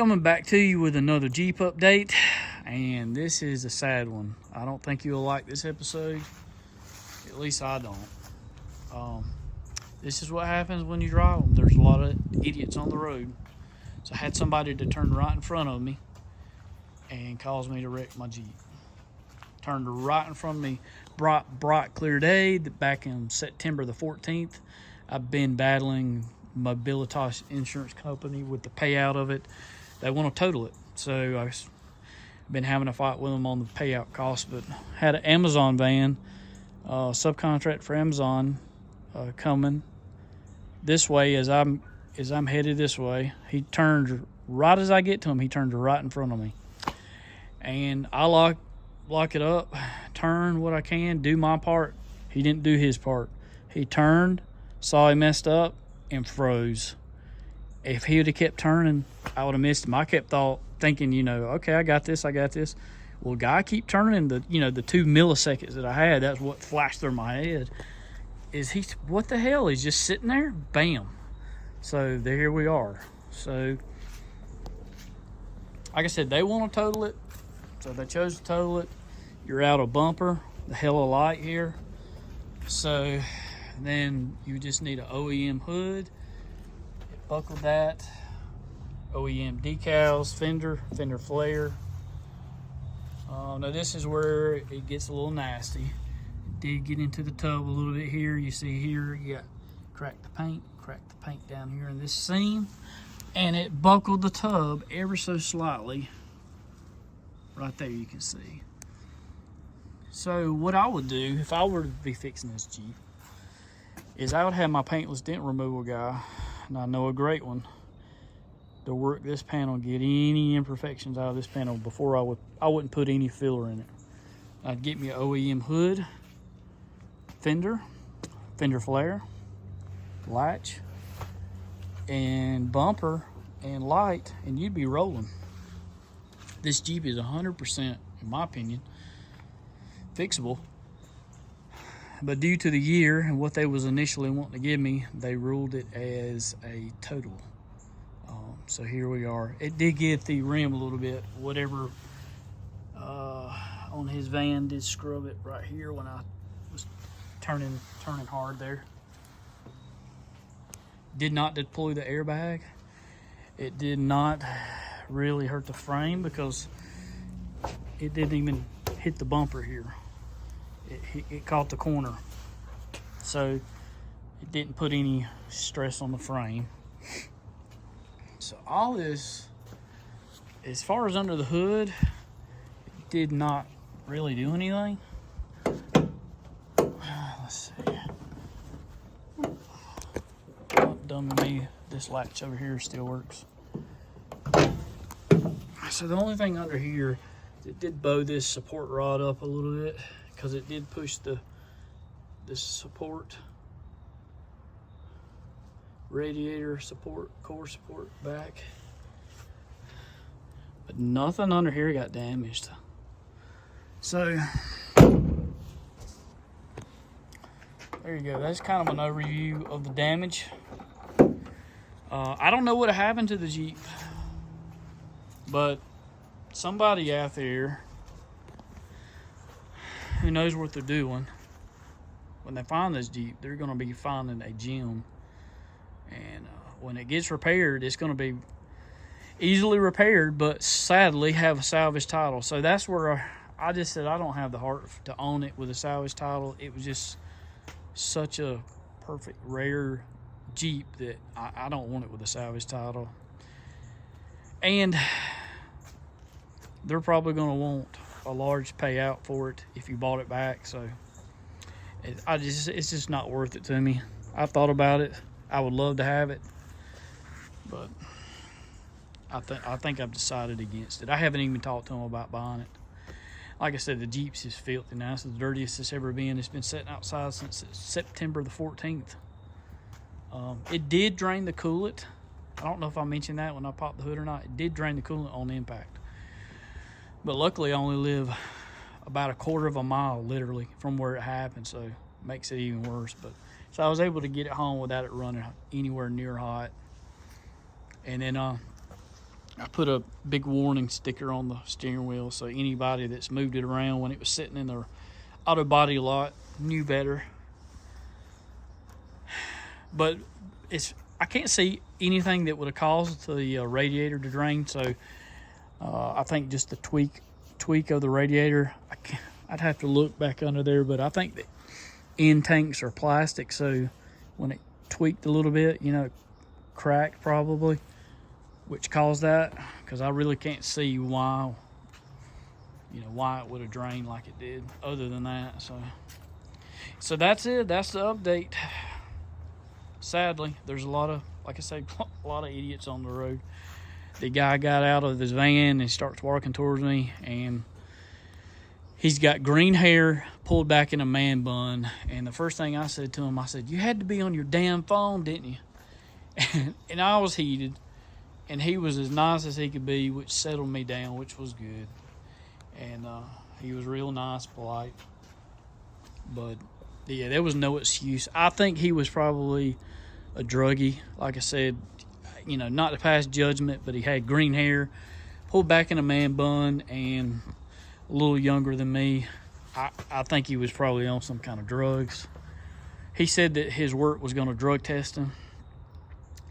Coming back to you with another Jeep update, and this is a sad one. I don't think you'll like this episode. At least I don't. This is what happens when you drive them. There's a lot of idiots on the road. So I had somebody to turn right in front of me and caused me to wreck my Jeep. Turned right in front of me, bright clear day, back in September the 14th. I've been battling Mobilitas Insurance Company with the payout of it. They want to total it. So I've been having a fight with them on the payout cost, but had an Amazon van, subcontract for Amazon, coming this way as I'm headed this way. He turned right as I get to him. He turned right in front of me, and I lock it up, turn what I can, do my part. He didn't do his part. He turned, saw he messed up, and froze. If he would have kept turning, I would have missed him. I kept thinking, okay, I got this. Well, guy keep turning. The 2 milliseconds that I had, that's what flashed through my head. What the hell? He's just sitting there? Bam. So here we are. So, like I said, they want to total it. So they chose to total it. You're out a bumper, the hell of light here. So then you just need an OEM hood. Buckle that. OEM decals, fender flare. Now this is where it gets a little nasty. It did get into the tub a little bit here. You see here, you got cracked the paint down here in this seam, and it buckled the tub ever so slightly. Right there you can see. So what I would do if I were to be fixing this Jeep is I would have my paintless dent removal guy, and I know a great one, to work this panel, get any imperfections out of this panel before I wouldn't put any filler in it. I'd get me an OEM hood, fender flare, latch, and bumper and light, and you'd be rolling. This Jeep is 100%, in my opinion, fixable. But due to the year and what they was initially wanting to give me, they ruled it as a total. So here we are. It did get the rim a little bit. Whatever on his van did scrub it right here when I was turning hard there. Did not deploy the airbag. It did not really hurt the frame because it didn't even hit the bumper here. It caught the corner, so it didn't put any stress on the frame. So all this, as far as under the hood, it did not really do anything. Let's see. Dumb to me, this latch over here still works. So the only thing under here, it did bow this support rod up a little bit because it did push this support, radiator support, core support back. But nothing under here got damaged. So there you go. That's kind of an overview of the damage. I don't know what happened to the Jeep, but somebody out there who knows what they're doing, when they find this Jeep, they're going to be finding a gem. And when it gets repaired, it's going to be easily repaired, but sadly have a salvage title. So that's where I just said I don't have the heart to own it with a salvage title. It was just such a perfect, rare Jeep that I don't want it with a salvage title. And they're probably going to want a large payout for it if you bought it back. So it's just not worth it to me. I thought about it. I would love to have it, but I think I've decided against it. I haven't even talked to them about buying it. Like I said, the Jeep's is filthy now. It's the dirtiest it's ever been. It's been sitting outside since September the 14th. It did drain the coolant. I don't know if I mentioned that when I popped the hood or not. It did drain the coolant on impact. But luckily, I only live about a quarter of a mile, literally, from where it happened, so it makes it even worse. But so I was able to get it home without it running anywhere near hot. And then I put a big warning sticker on the steering wheel, so anybody that's moved it around when it was sitting in their auto body lot knew better. But I can't see anything that would have caused the radiator to drain, so I think just the tweak of the radiator. I'd have to look back under there, but I think the end tanks are plastic, so when it tweaked a little bit, you know, cracked probably, which caused that, because I really can't see why, you know, why it would have drained like it did other than that. So that's it. That's the update. Sadly, there's a lot of, like I said, a lot of idiots on the road. The guy got out of his van and starts walking towards me, and he's got green hair pulled back in a man bun. And the first thing I said to him, I said, "You had to be on your damn phone, didn't you?" And I was heated, and he was as nice as he could be, which settled me down, which was good. And he was real nice, polite. But yeah, there was no excuse. I think he was probably a druggie. Like I said, you know, not to pass judgment, but he had green hair, pulled back in a man bun, and a little younger than me. I think he was probably on some kind of drugs. He said that his work was going to drug test him,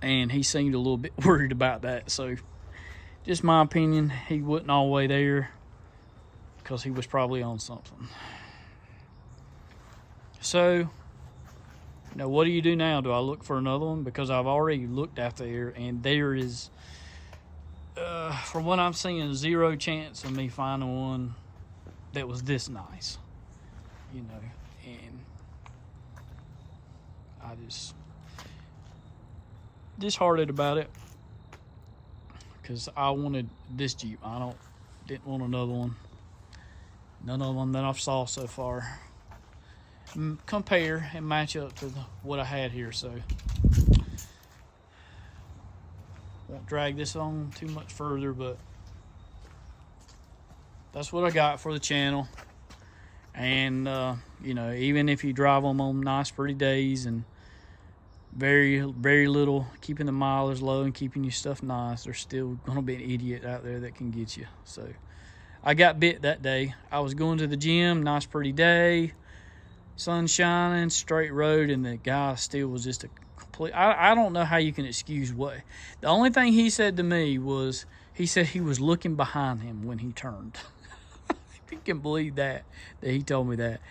and he seemed a little bit worried about that. So just my opinion, he wasn't all the way there because he was probably on something. So, now what do you do now? Do I look for another one? Because I've already looked out there, and there is, from what I'm seeing, zero chance of me finding one that was this nice, you know. And I just disheartened about it, because I wanted this Jeep. Didn't want another one. None of them that I've saw so far compare and match up to what I had here. So won't drag this on too much further, but that's what I got for the channel. And you know, even if you drive them on nice pretty days and very little, keeping the mileage low and keeping your stuff nice, there's still gonna be an idiot out there that can get you. So I got bit that day. I was going to the gym, nice pretty day, sun shining, straight road, and the guy still was just a complete, I don't know how you can excuse what. The only thing he said to me was, he said he was looking behind him when he turned. If you can believe that he told me that.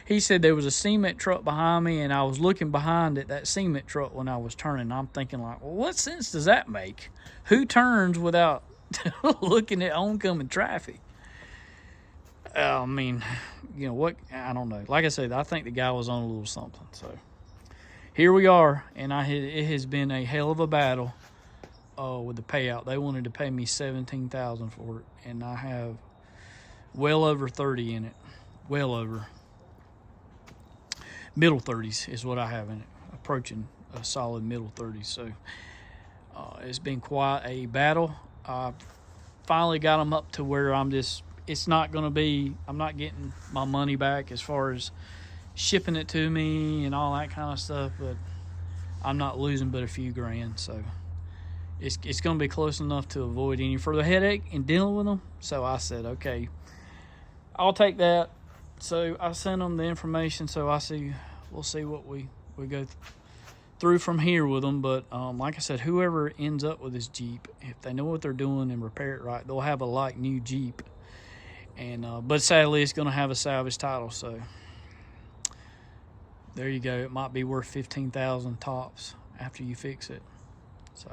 He said there was a cement truck behind me, and I was looking behind at that cement truck when I was turning. I'm thinking like, well, what sense does that make? Who turns without looking at oncoming traffic? I mean, you know what? I don't know. Like I said, I think the guy was on a little something. So here we are, and it has been a hell of a battle with the payout. They wanted to pay me $17,000 for it, and I have well over 30 in it. Well over. Middle 30s is what I have in it. Approaching a solid middle 30s. So it's been quite a battle. I finally got them up to where it's not going to be, I'm not getting my money back as far as shipping it to me and all that kind of stuff, but I'm not losing but a few grand. So it's going to be close enough to avoid any further headache in dealing with them. So I said, okay, I'll take that. So I sent them the information, so we'll see what we go through from here with them. But like I said, whoever ends up with this Jeep, if they know what they're doing and repair it right, they'll have a like new Jeep. And but sadly, it's going to have a salvage title. So there you go. It might be worth $15,000 tops after you fix it. So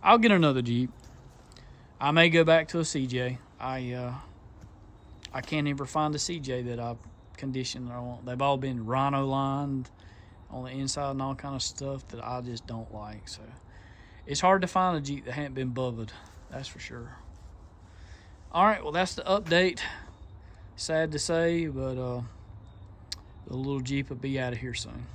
I'll get another Jeep. I may go back to a CJ. I can't ever find a CJ that I've conditioned that I want. They've all been rhino lined on the inside and all kind of stuff that I just don't like. So it's hard to find a Jeep that hasn't been bubbled. That's for sure. All right, well, that's the update. Sad to say, but the little Jeep will be out of here soon.